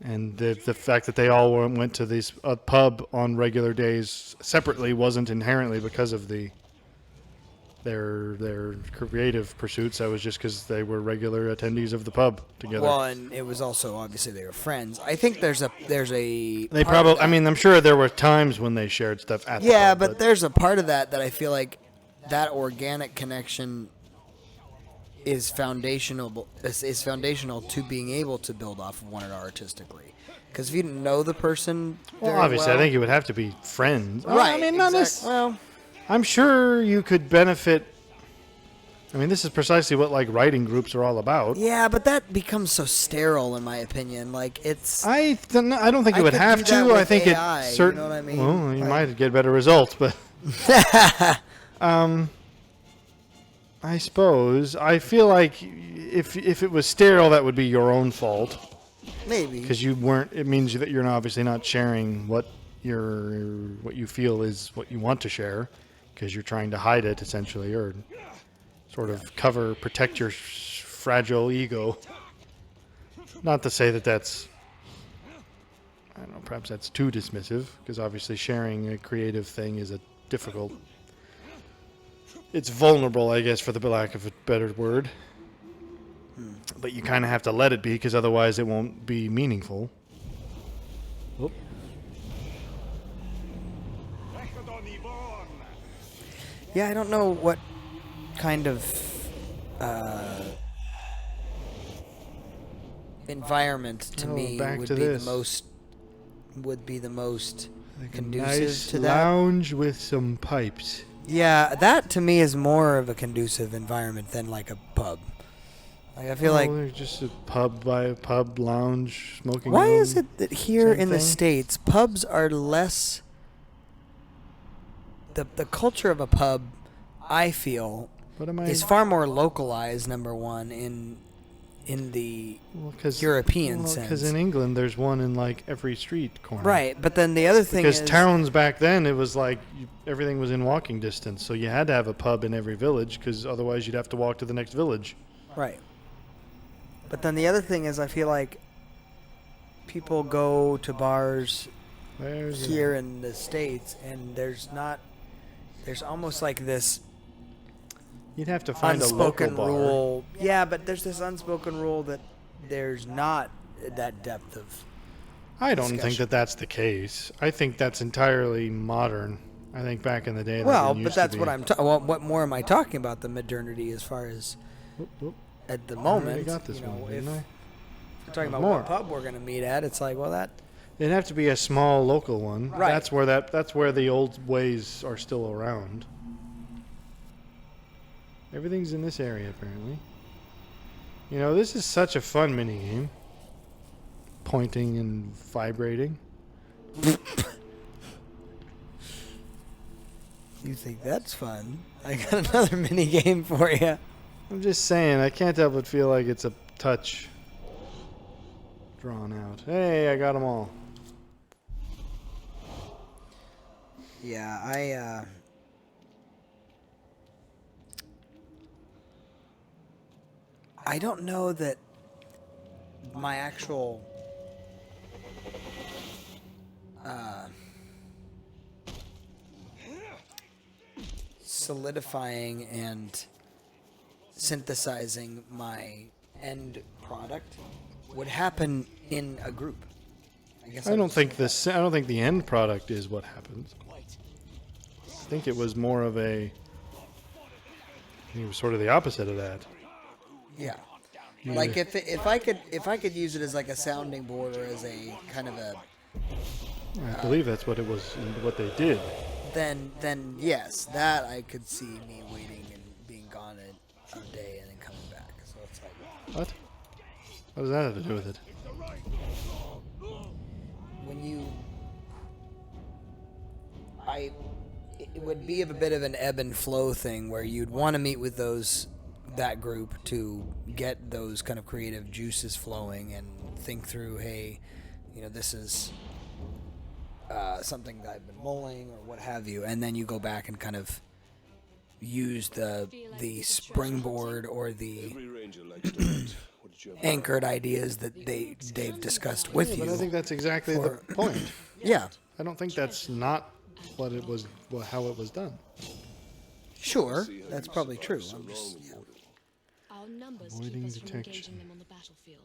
And the fact that they all went to this pub on regular days separately wasn't inherently because of their creative pursuits. That was just because they were regular attendees of the pub together. Well, and it was also obviously they were friends. I think there's a They probably. I mean, I'm sure there were times when they shared stuff at the pub, but there's a part of that I feel like that organic connection is foundational. Is foundational to being able to build off of one another artistically. Because if you didn't know the person, well, obviously, I think it would have to be friends, right? I mean, not well, I'm sure you could benefit. I mean, this is precisely what like writing groups are all about. yeah, but that becomes so sterile, in my opinion. Like it's. I don't think it would have to. I think AI, it you know what I mean? Well, you might get better results, but I suppose I feel like if it was sterile, that would be your own fault. Maybe because you weren't. It means that you're obviously not sharing what you feel is what you want to share, because you're trying to hide it essentially, or sort of protect your fragile ego. Not to say that that's, I don't know, perhaps that's too dismissive, because obviously sharing a creative thing is a difficult. It's vulnerable, I guess, for the lack of a better word. But you kind of have to let it be, because otherwise it won't be meaningful. Oop. Yeah, I don't know what kind of environment to me would be the most conducive Nice to that. lounge with some pipes. Yeah, that to me is more of a conducive environment than like a pub. Like I feel like there's just a pub lounge smoking. why room, is it that here same in the thing? States pubs are less the culture of a pub, I feel, is far more localized, number one, in the European sense. Because in England, there's one in like every street corner. Right, but then the other thing is... Because towns back then, it was like everything was in walking distance, so you had to have a pub in every village, because otherwise you'd have to walk to the next village. Right. But then the other thing is, I feel like people go to bars here in the States, and there's almost like this you'd have to find unspoken a local rule. Yeah, but there's this unspoken rule that there's not that depth of I don't think discussion. that that's the case. I think that's entirely modern. I think back in the day. Well, but that's what I'm. What more am I talking about? The modernity, as far as at the moment. I got this one, if didn't I? we're talking about more. what pub we're going to meet at, it's like, well, that It'd have to be a small local one. Right. That's where the old ways are still around. Everything's in this area, apparently. You know, this is such a fun mini game. Pointing and vibrating. you think that's fun. I got another mini game for you. I'm just saying, I can't help but feel like it's a touch drawn out. Hey, I got them all. Yeah, I don't know that my actual solidifying and synthesizing my end product would happen in a group. I guess I don't think the end product is what happens. I think it was more of it was sort of the opposite of that. Yeah. Like if I could use it as like a sounding board or as a kind of a I believe that's what it was, what they did. then yes, that I could see me waiting and being gone a day and then coming back. So it's like What? What does that have to do with it? when you, it would be a bit of an ebb and flow thing where you'd want to meet with that group to get those kind of creative juices flowing and think through, hey, this is something that I've been mulling or what have you, and then you go back and kind of use the springboard or the Every ranger likes to hunt. What did you have? anchored ideas that they've discussed with you. But I think that's exactly the point. Yeah, I don't think that's not how it was done. sure, that's probably true. I'm just, Our numbers Avoiding keep us from detection. engaging them on the battlefield.